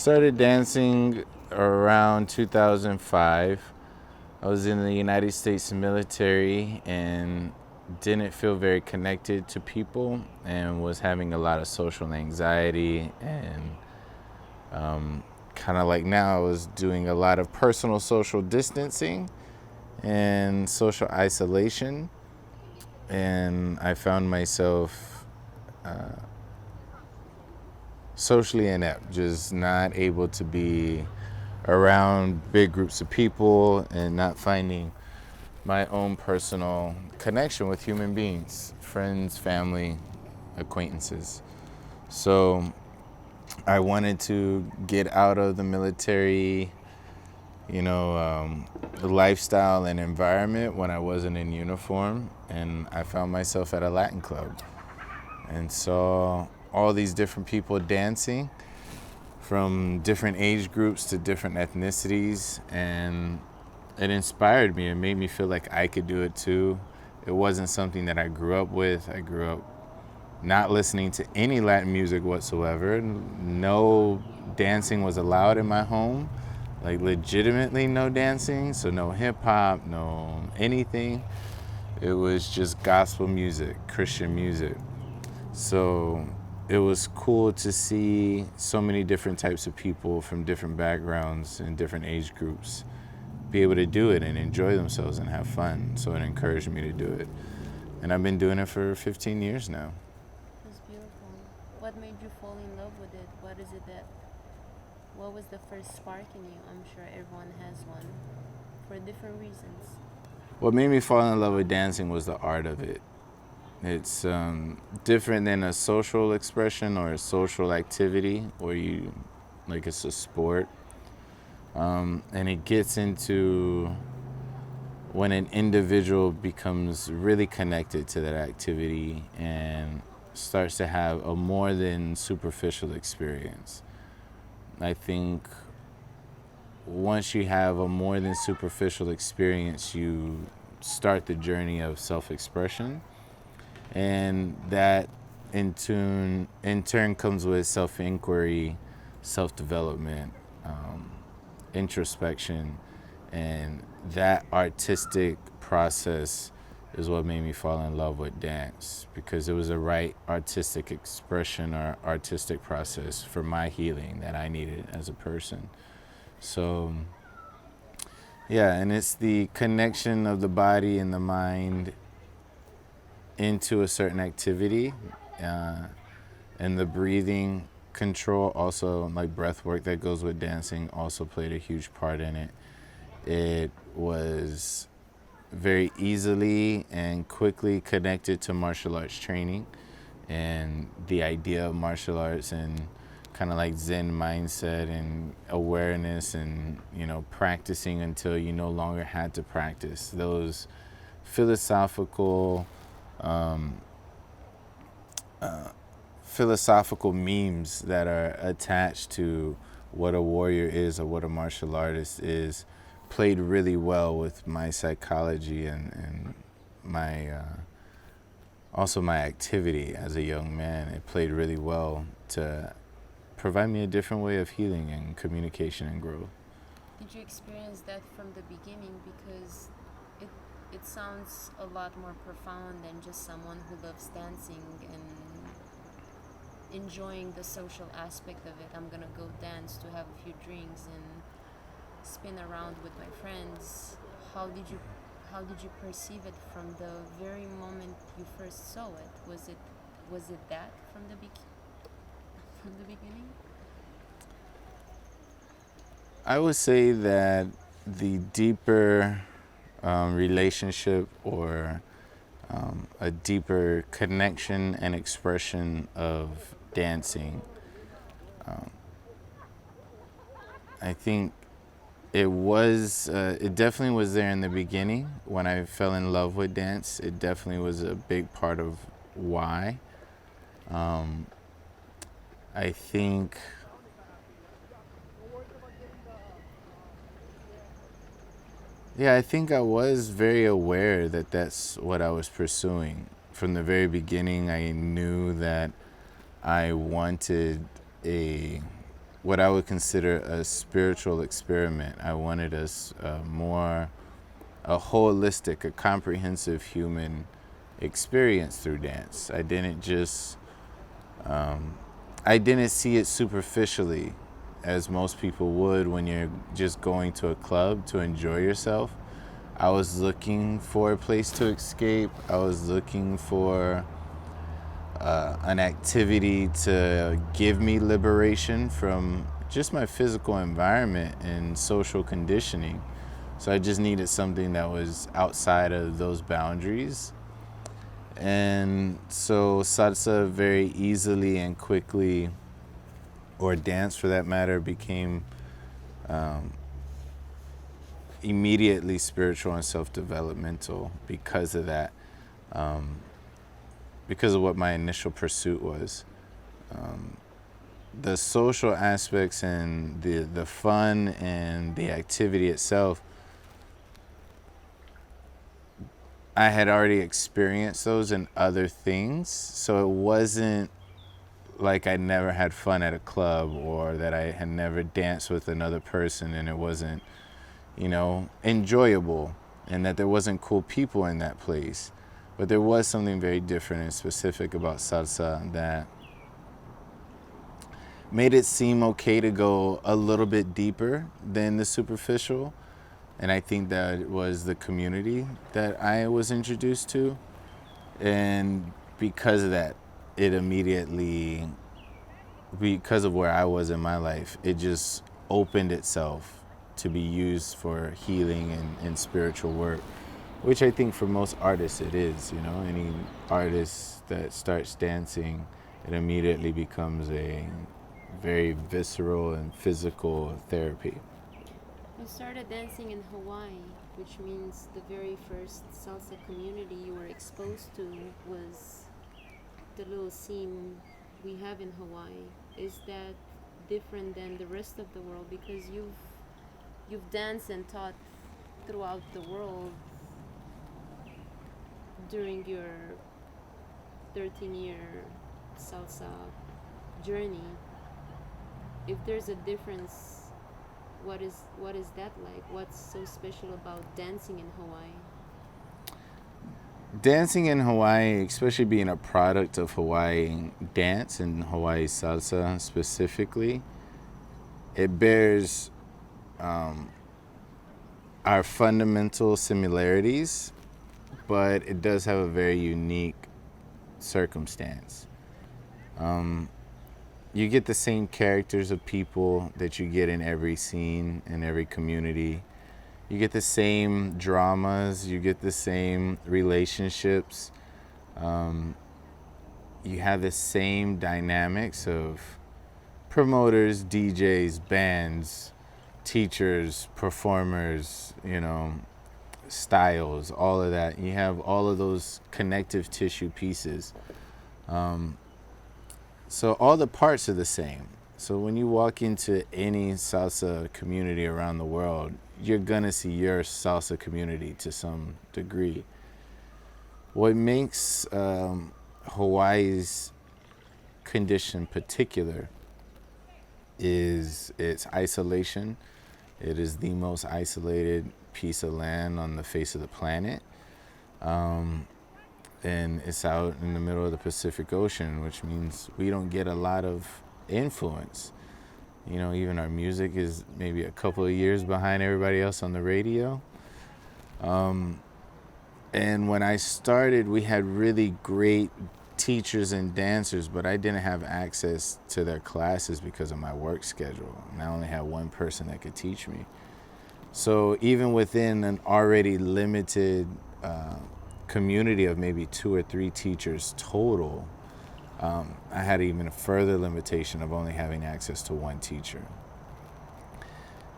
Started dancing around 2005. I was in the United States military and didn't feel very connected to people and was having a lot of social anxiety and kind of like now I was doing a lot of personal social distancing and social isolation, and I found myself socially inept, just not able to be around big groups of people and not finding my own personal connection with human beings, friends, family, acquaintances. So I wanted to get out of the military, the lifestyle and environment when I wasn't in uniform, and I found myself at a Latin club and saw all these different people dancing from different age groups to different ethnicities, and it inspired me. It made me feel like I could do it too. It wasn't something that I grew up with. I grew up not listening to any Latin music whatsoever. No dancing was allowed in my home, like legitimately no dancing. So no hip hop, no anything. It was just gospel music, Christian music. So it was cool to see so many different types of people from different backgrounds and different age groups be able to do it and enjoy themselves and have fun. So it encouraged me to do it. And I've been doing it for 15 years now. It's beautiful. What made you fall in love with it? What was the first spark in you? I'm sure everyone has one for different reasons. What made me fall in love with dancing was the art of it. It's different than a social expression or a social activity where it's a sport. And it gets into when an individual becomes really connected to that activity and starts to have a more than superficial experience. I think once you have a more than superficial experience, you start the journey of self-expression, and that in turn comes with self-inquiry, self-development, introspection, and that artistic process is what made me fall in love with dance, because it was the right artistic expression or artistic process for my healing that I needed as a person. So yeah, and it's the connection of the body and the mind into a certain activity, and the breathing control, also like breath work that goes with dancing, also played a huge part in it. It was very easily and quickly connected to martial arts training and the idea of martial arts and kind of like Zen mindset and awareness and practicing until you no longer had to practice. Those philosophical philosophical memes that are attached to what a warrior is or what a martial artist is played really well with my psychology and my also my activity as a young man. It played really well to provide me a different way of healing and communication and growth. Did you experience that from the beginning? Because it it sounds a lot more profound than just someone who loves dancing and enjoying the social aspect of it. I'm gonna go dance to have a few drinks and spin around with my friends. How did you how did you perceive it from the very moment you first saw it? Was it that from from the beginning? I would say that the deeper relationship or a deeper connection and expression of dancing, I think it definitely was there in the beginning when I fell in love with dance. It definitely was a big part of why. I think Yeah, I think I was very aware that that's what I was pursuing. From the very beginning, I knew that I wanted a what I would consider a spiritual experiment. I wanted a holistic, a comprehensive human experience through dance. I didn't see it superficially as most people would when you're just going to a club to enjoy yourself. I was looking for a place to escape. I was looking for an activity to give me liberation from just my physical environment and social conditioning. So I just needed something that was outside of those boundaries. And so salsa very easily and quickly, or dance for that matter, became immediately spiritual and self-developmental because of that, because of what my initial pursuit was. The social aspects and the fun and the activity itself, I had already experienced those in other things, so it wasn't like I never had fun at a club or that I had never danced with another person and it wasn't, enjoyable, and that there wasn't cool people in that place. But there was something very different and specific about salsa that made it seem okay to go a little bit deeper than the superficial. And I think that it was the community that I was introduced to. And because of that, it immediately, because of where I was in my life, it just opened itself to be used for healing and spiritual work, which I think for most artists it is. Any artist that starts dancing, it immediately becomes a very visceral and physical therapy. You started dancing in Hawaii, which means the very first salsa community you were exposed to was the little scene we have in Hawaii. Is that different than the rest of the world? Because you've danced and taught throughout the world during your 13-year salsa journey. If there's a difference, what is that like? What's so special about dancing in Hawaii? Dancing in Hawaii, especially being a product of Hawaii dance and Hawaii salsa specifically, it bears our fundamental similarities, but it does have a very unique circumstance. You get the same characters of people that you get in every scene, in every community. You get the same dramas, you get the same relationships. You have the same dynamics of promoters, DJs, bands, teachers, performers, styles, all of that. You have all of those connective tissue pieces. So all the parts are the same. So when you walk into any salsa community around the world, you're gonna see your salsa community to some degree. What makes Hawaii's condition particular is its isolation. It is the most isolated piece of land on the face of the planet. And it's out in the middle of the Pacific Ocean, which means we don't get a lot of influence. Even our music is maybe a couple of years behind everybody else on the radio. And when I started, we had really great teachers and dancers, but I didn't have access to their classes because of my work schedule. And I only had one person that could teach me. So even within an already limited community of maybe 2 or 3 teachers total, I had even a further limitation of only having access to one teacher.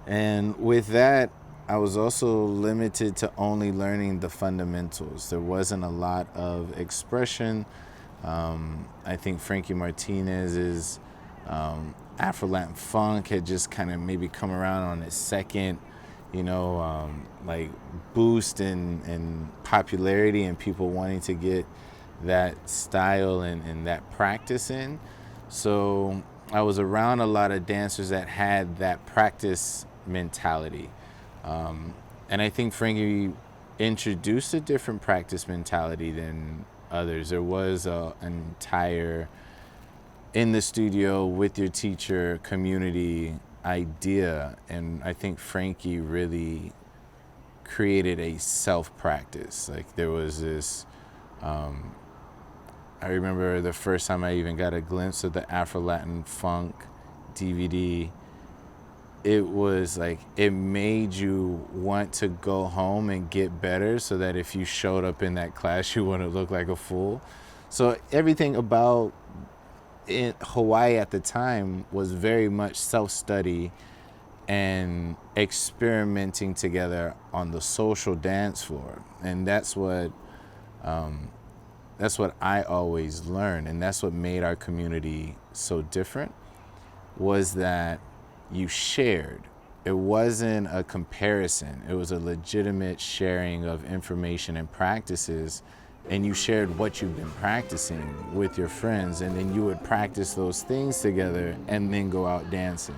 And with that, I was also limited to only learning the fundamentals. There wasn't a lot of expression. I think Frankie Martinez's Afro-Latin funk had just kind of maybe come around on its second, like boost in popularity and people wanting to get that style and that practice in. So I was around a lot of dancers that had that practice mentality. And I think Frankie introduced a different practice mentality than others. There was an entire in the studio with your teacher community idea, and I think Frankie really created a self practice. Like there was this. I remember the first time I even got a glimpse of the Afro Latin Funk DVD. It was like it made you want to go home and get better, so that if you showed up in that class, you wouldn't look like a fool. So everything about in Hawaii at the time was very much self-study and experimenting together on the social dance floor, and that's what I always learned, and that's what made our community so different. Was that you shared. It wasn't a comparison. It was a legitimate sharing of information and practices, and you shared what you've been practicing with your friends, and then you would practice those things together and then go out dancing.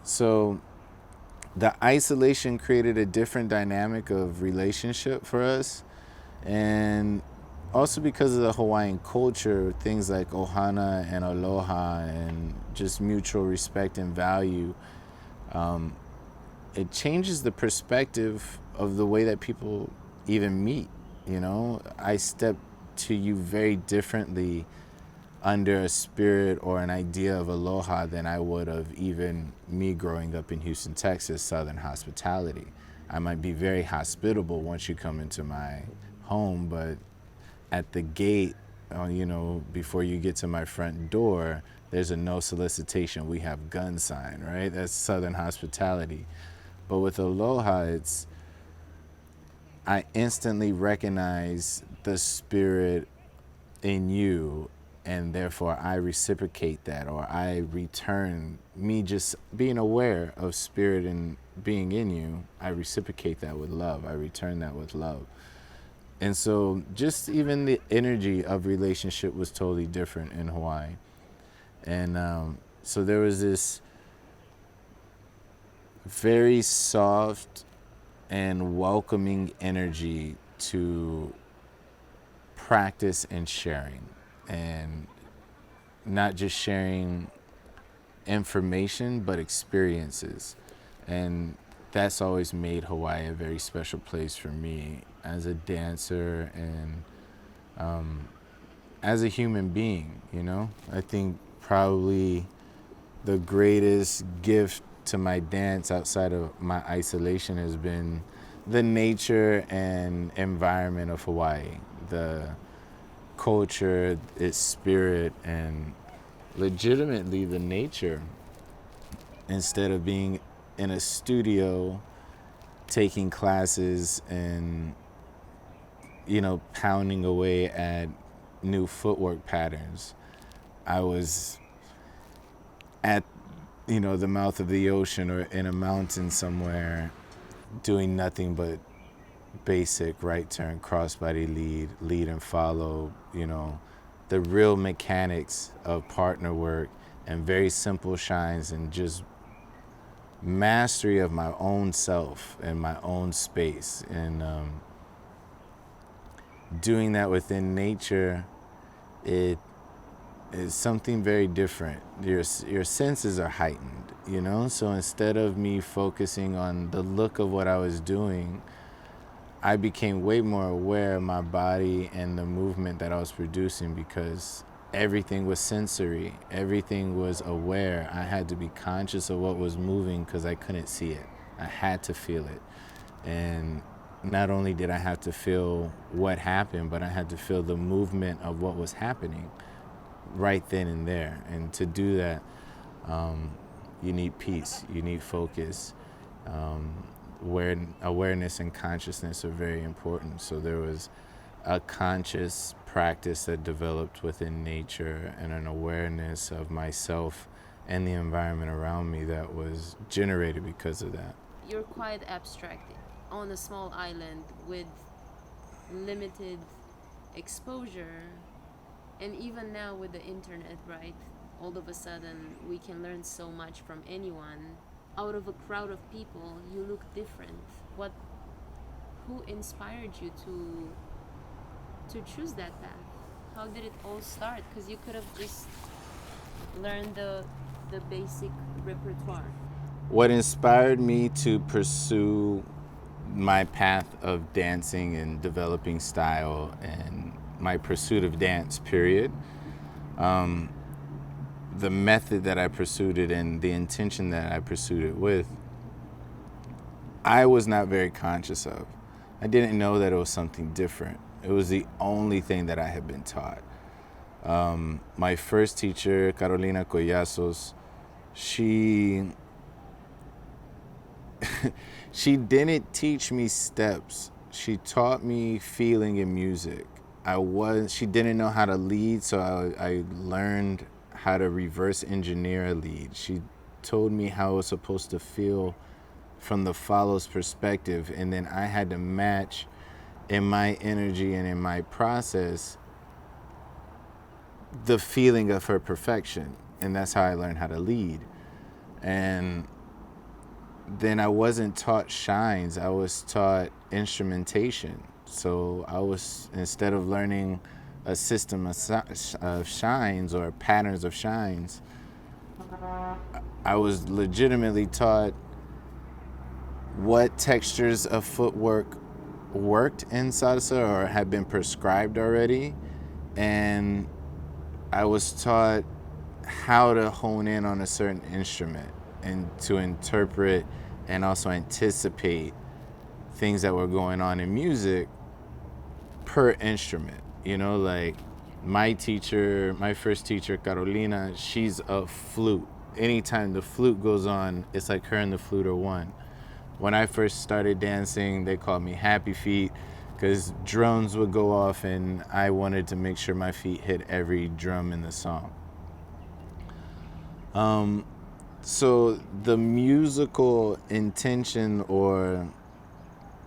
So the isolation created a different dynamic of relationship for us, and also because of the Hawaiian culture, things like ohana and aloha and just mutual respect and value, it changes the perspective of the way that people even meet. You know, I step to you very differently under a spirit or an idea of aloha than I would of even me growing up in Houston, Texas, Southern hospitality. I might be very hospitable once you come into my home, but at the gate, before you get to my front door, there's a no solicitation, we have gun sign, right? That's Southern hospitality. But with Aloha, I instantly recognize the spirit in you, and therefore I reciprocate that, or I return me just being aware of spirit and being in you. I reciprocate that with love. I return that with love. And so just even the energy of relationship was totally different in Hawaii. And so there was this very soft and welcoming energy to practice and sharing, and not just sharing information but experiences. And that's always made Hawaii a very special place for me as a dancer and as a human being. I think probably the greatest gift to my dance outside of my isolation has been the nature and environment of Hawaii, the culture, its spirit, and legitimately the nature. Instead of being in a studio taking classes and pounding away at new footwork patterns, I was at the mouth of the ocean or in a mountain somewhere doing nothing but basic right turn, crossbody lead and follow, the real mechanics of partner work and very simple shines, and just mastery of my own self and my own space. And doing that within nature, it is something very different. Your senses are heightened, So instead of me focusing on the look of what I was doing, I became way more aware of my body and the movement that I was producing, because everything was sensory. Everything was aware. I had to be conscious of what was moving because I couldn't see it. I had to feel it. And not only did I have to feel what happened, but I had to feel the movement of what was happening right then and there. And to do that, you need peace, you need focus. Awareness and consciousness are very important. So there was a conscious practice that developed within nature, and an awareness of myself and the environment around me that was generated because of that. You're quite abstract on a small island with limited exposure, and even now with the internet, right? all of a sudden we can learn so much from anyone. Out of a crowd of people, you look different. What, who inspired you to choose that path? How did it all start? Because you could have just learned the basic repertoire. What inspired me to pursue my path of dancing and developing style and my pursuit of dance, period, the method that I pursued it and the intention that I pursued it with, I was not very conscious of. I didn't know that it was something different. It was the only thing that I had been taught. My first teacher, Carolina she she didn't teach me steps. She taught me feeling in music. She didn't know how to lead, so I learned how to reverse engineer a lead. She told me how it was supposed to feel from the follow's perspective, and then I had to match in my energy and in my process the feeling of her perfection, and that's how I learned how to lead. And then I wasn't taught shines, I was taught instrumentation. So instead of learning a system of shines or patterns of shines, I was legitimately taught what textures of footwork worked in salsa or had been prescribed already. And I was taught how to hone in on a certain instrument and to interpret and also anticipate things that were going on in music per instrument. You know, like my first teacher, Carolina, she's a flute. Anytime the flute goes on, it's like her and the flute are one. When I first started dancing, they called me Happy Feet because drums would go off and I wanted to make sure my feet hit every drum in the song. So the musical intention or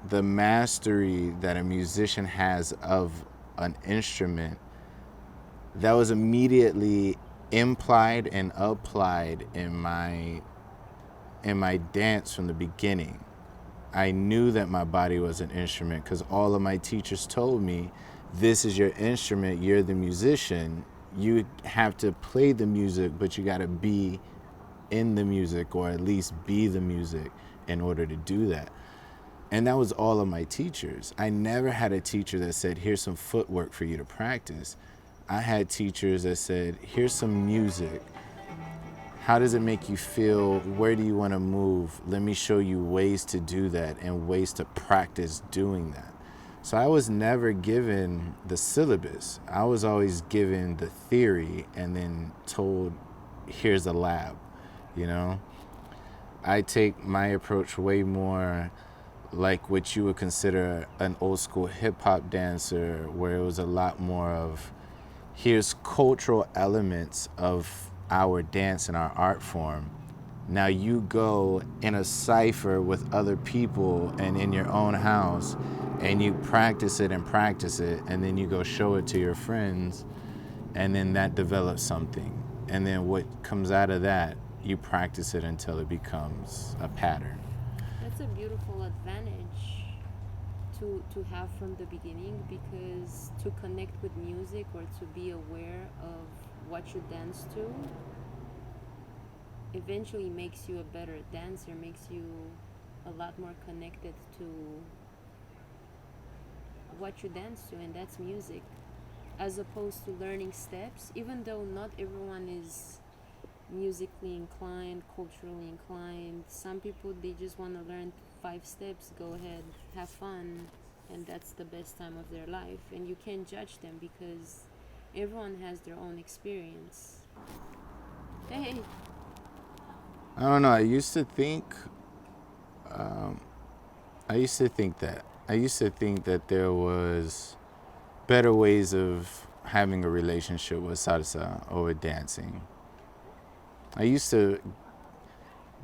the mastery that a musician has of an instrument, that was immediately implied and applied in my dance from the beginning. I knew that my body was an instrument because all of my teachers told me, this is your instrument, you're the musician, you have to play the music, but you got to be in the music or at least be the music in order to do that. And that was all of my teachers. I never had a teacher that said, here's some footwork for you to practice. I had teachers that said, here's some music. How does it make you feel? Where do you want to move? Let me show you ways to do that and ways to practice doing that. So I was never given the syllabus. I was always given the theory and then told, here's a lab, you know? I take my approach way more like what you would consider an old school hip hop dancer, where it was a lot more of, here's cultural elements of our dance and our art form. Now you go in a cipher with other people and in your own house and you practice it, and then you go show it to your friends, and then that develops something. And then what comes out of that, you practice it until it becomes a pattern. That's a beautiful advantage to have from the beginning, because to connect with music or to be aware of what you dance to eventually makes you a better dancer, makes you a lot more connected to what you dance to, and that's music, as opposed to learning steps. Even though not everyone is musically inclined, culturally inclined, some people, they just want to learn 5 steps, go ahead, have fun, and that's the best time of their life. And you can't judge them because everyone has their own experience. Hey. I don't know. I used to think that. I used to think that there was better ways of having a relationship with salsa or with dancing. I used to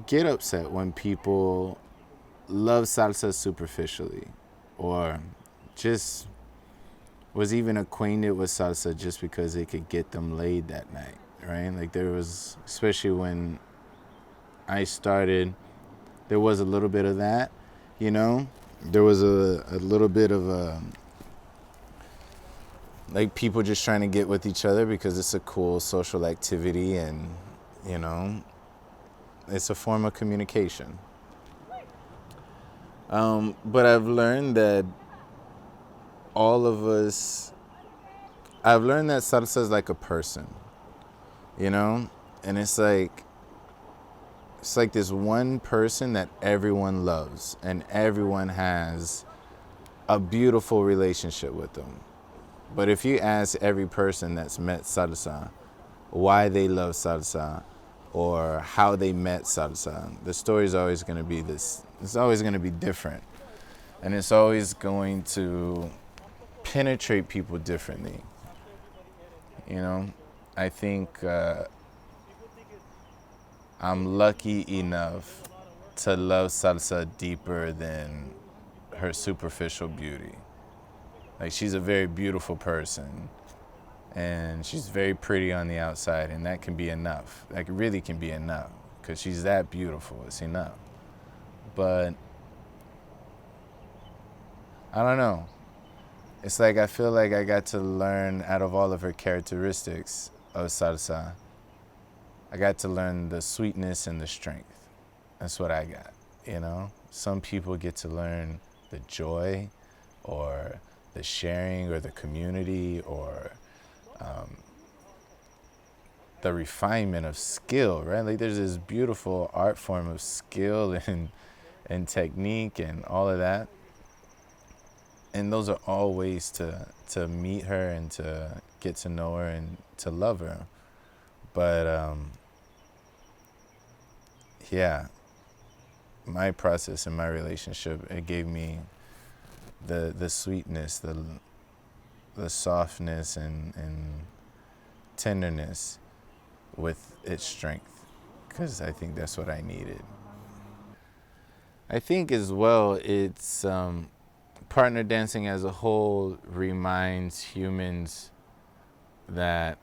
get upset when people love salsa superficially or just was even acquainted with salsa just because it could get them laid that night, right? Like there was, especially when I started, there was a little bit of that, you know? There was a little bit of like people just trying to get with each other because it's a cool social activity and, you know, it's a form of communication. But I've learned that all of us, I've learned that salsa is like a person, you know? And it's like this one person that everyone loves and everyone has a beautiful relationship with them. But if you ask every person that's met salsa why they love salsa or how they met salsa, the story is always going to be this. It's always going to be different. And it's always going to penetrate people differently. You know, I think I'm lucky enough to love salsa deeper than her superficial beauty. Like she's a very beautiful person and she's very pretty on the outside, and that can be enough. Like it really can be enough because she's that beautiful. It's enough. But I don't know. It's like I feel like I got to learn out of all of her characteristics of salsa. I got to learn the sweetness and the strength. That's what I got, you know? Some people get to learn the joy or the sharing or the community or the refinement of skill, right? Like there's this beautiful art form of skill and technique and all of that. And those are all ways to meet her and to get to know her and to love her. But yeah, my process in my relationship, it gave me the sweetness, the softness and tenderness with its strength, because I think that's what I needed. I think as well, it's partner dancing as a whole reminds humans that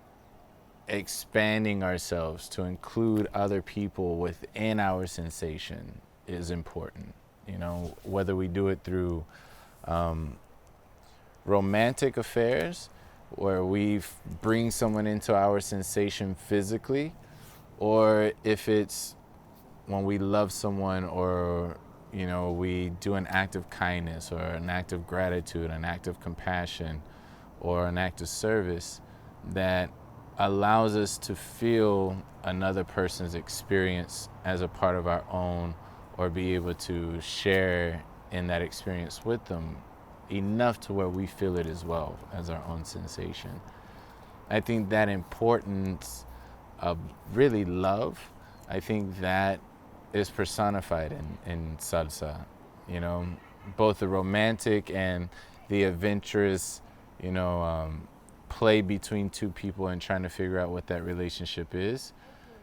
expanding ourselves to include other people within our sensation is important. You know, whether we do it through romantic affairs where we bring someone into our sensation physically, or if it's when we love someone or, you know, we do an act of kindness or an act of gratitude, an act of compassion or an act of service that allows us to feel another person's experience as a part of our own, or be able to share in that experience with them enough to where we feel it as well as our own sensation. I think that importance of really love, I think that is personified in salsa, you know, both the romantic and the adventurous, you know, play between two people and trying to figure out what that relationship is,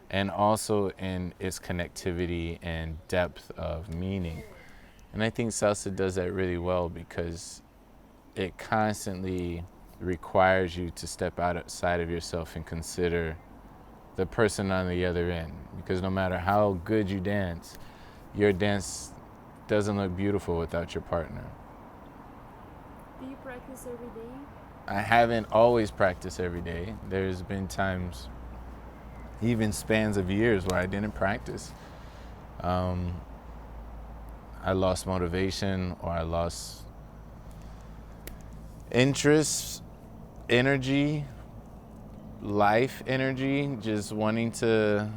and also in its connectivity and depth of meaning. And I think salsa does that really well because it constantly requires you to step outside of yourself and consider the person on the other end. Because no matter how good you dance, your dance doesn't look beautiful without your partner. Do you practice every day? I haven't always practiced every day. There's been times, even spans of years, where I didn't practice. I lost motivation, or I lost interest, energy, life energy, just wanting to,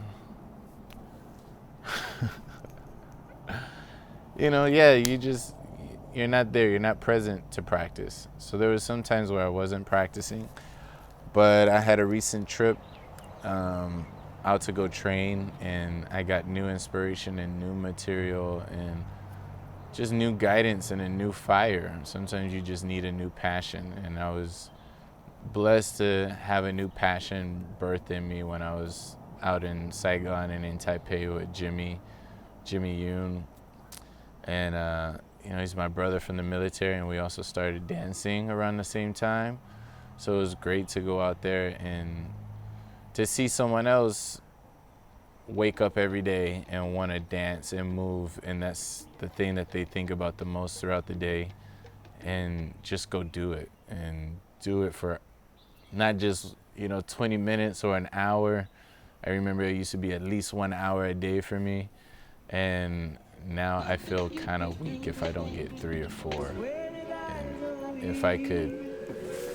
you know, yeah, you're not there, you're not present to practice. So there was some times where I wasn't practicing, but I had a recent trip out to go train, and I got new inspiration and new material and just new guidance and a new fire. Sometimes you just need a new passion, and I was blessed to have a new passion birthed in me when I was out in Saigon and in Taipei with Jimmy Yoon. And you know, he's my brother from the military, and we also started dancing around the same time. So it was great to go out there and to see someone else wake up every day and want to dance and move, and that's the thing that they think about the most throughout the day, and just go do it, and do it for not just 20 minutes or an hour. I remember it used to be at least 1 hour a day for me, and now I feel kind of weak if I don't get 3 or 4. And if I could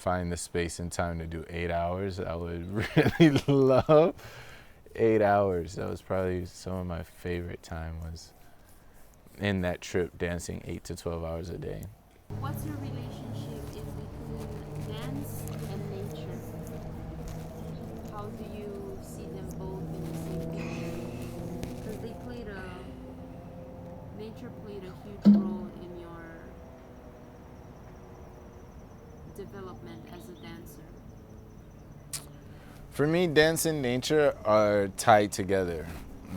find the space and time to do 8 hours, I would really love 8 hours. That was probably some of my favorite time, was in that trip, dancing 8 to 12 hours a day. What's your relationship in between dance and nature? How do you see them both in the same picture? Because nature played a huge role in your development as a dancer. For me, dance and nature are tied together.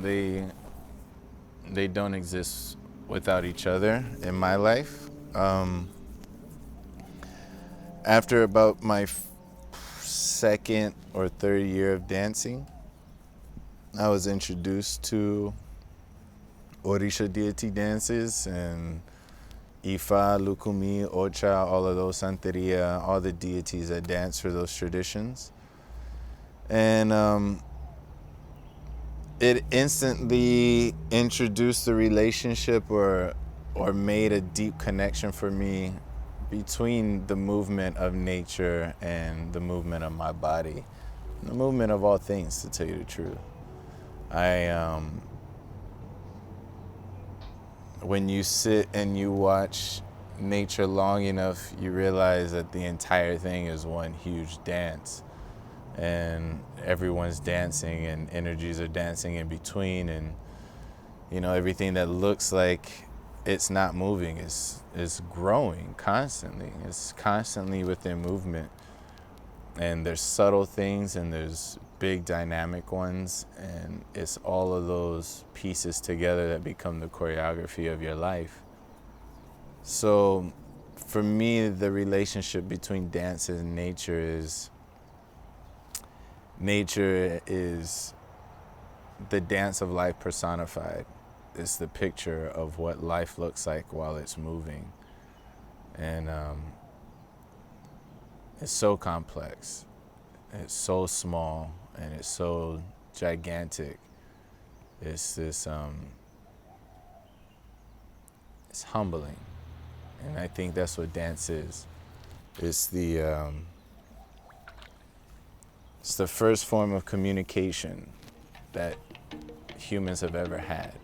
They don't exist without each other in my life. After about my second or third year of dancing, I was introduced to Orisha deity dances and Ifa, Lukumi, Ocha, all of those, Santeria, all the deities that dance for those traditions. And it instantly introduced the relationship or made a deep connection for me between the movement of nature and the movement of my body, the movement of all things, to tell you the truth. When you sit and you watch nature long enough, you realize that the entire thing is one huge dance, and everyone's dancing and energies are dancing in between, and everything that looks like it's not moving is growing constantly. It's constantly within movement, and there's subtle things and there's big dynamic ones, and it's all of those pieces together that become the choreography of your life. So for me, the relationship between dance and nature is the dance of life personified. It's the picture of what life looks like while it's moving. And it's so complex, it's so small, and it's so gigantic. It's this, it's humbling. And I think that's what dance is. It's the first form of communication that humans have ever had.